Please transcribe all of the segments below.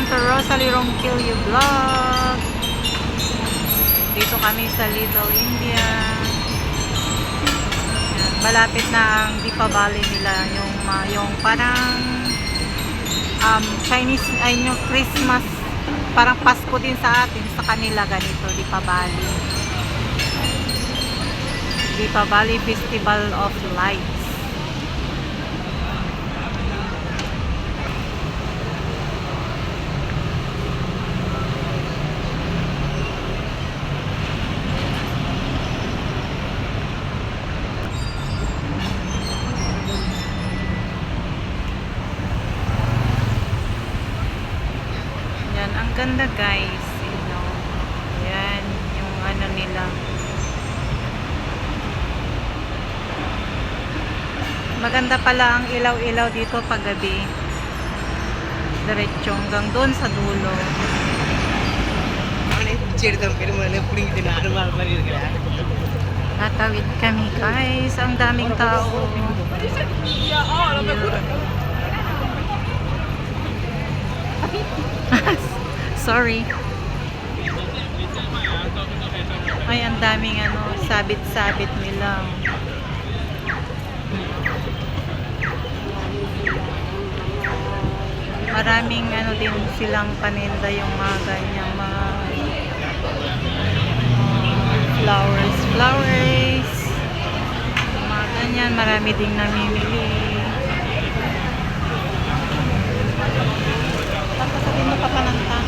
Welcome to Rosalie Ronquillo Vlog. Dito kami sa Little India. Yan, malapit na ang Deepavali nila, yung parang Chinese ay yung Christmas, parang Pasko din sa atin, sa kanila ganito Deepavali. Deepavali Festival of Lights. Ang ganda guys, yan yung ano nila, maganda pala ang ilaw-ilaw dito pag gabi, diretso hanggang doon sa dulo. Tatawid kami guys, ang daming tao. Sorry. Ay, ang daming sabit-sabit nila. Maraming din silang paninda, yung mga ganyang mga flowers. Mga ganyan, marami ding namimili. Tapos sabihin mo pa pananta.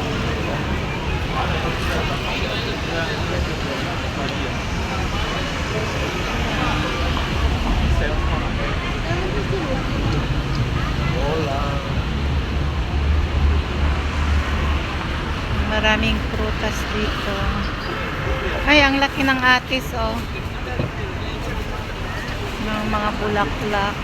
Maraming prutas dito. Ay, ang laki ng atis, oh. Ng mga bulaklak.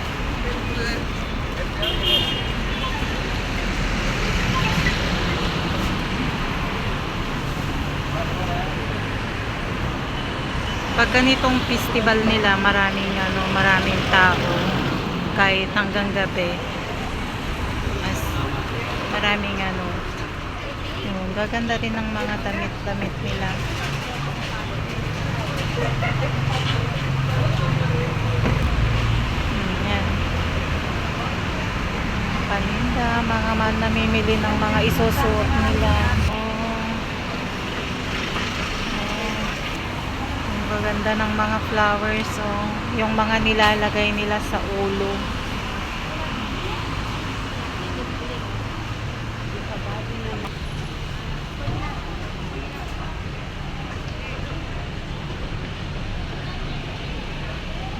Pag ganitong festival nila, maraming tao kahit hanggang gabi. Mas maraming yung gaganda rin ng mga damit-damit nila. Yan. Paninda, mga namimili ng mga isusuot nila. Maganda ng mga flowers, yung mga nilalagay nila sa ulo.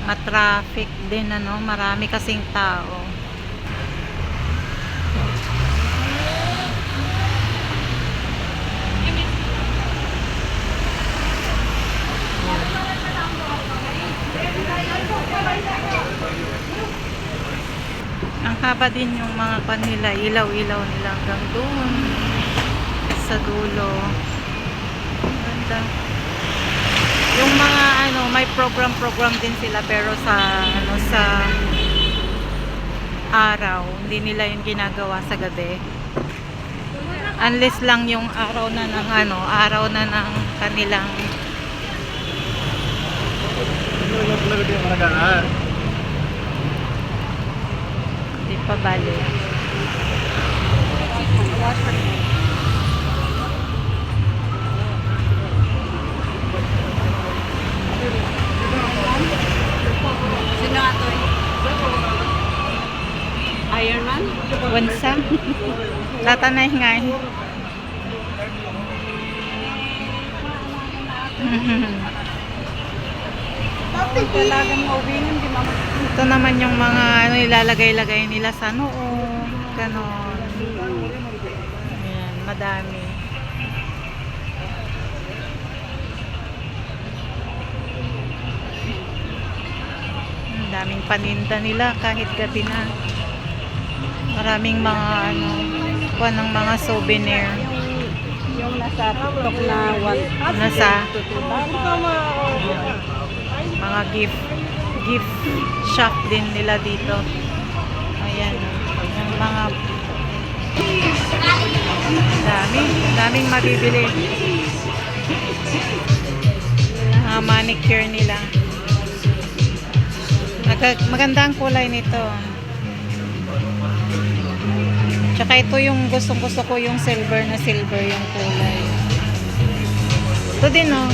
Matraffic din, marami kasing tao. Ang haba din yung mga kanila, ilaw-ilaw nila hanggang doon sa dulo. Ganda. Yung mga may program din sila, pero sa araw, hindi nila yung ginagawa sa gabi. Unless lang yung araw na ng kanilang Deepavali. Sino ato? Ironman? Wansa? Tatanay nga eh. Ito naman yung mga ilalagay-lagay nila sa noo. Ganon. Ayan, madami. Ang daming paninda nila kahit gabi na. Maraming mga kuha ng mga souvenir. Yung nasa TikTok na Nasa mga gift shop din nila dito. Ayan, yung mga Daming mabibili. Manicure nila. Maganda ang kulay nito. Tsaka ito yung gustong-gusto ko, yung silver na silver yung kulay. Ito din, oh.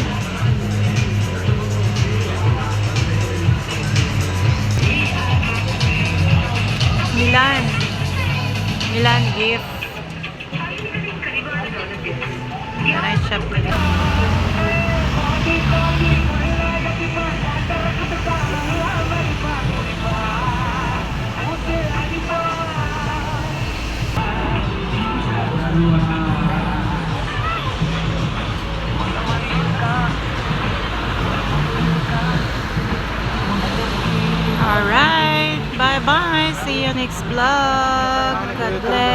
Milan gift. Nice shop nila. Alright, bye bye. See you next vlog. God bless.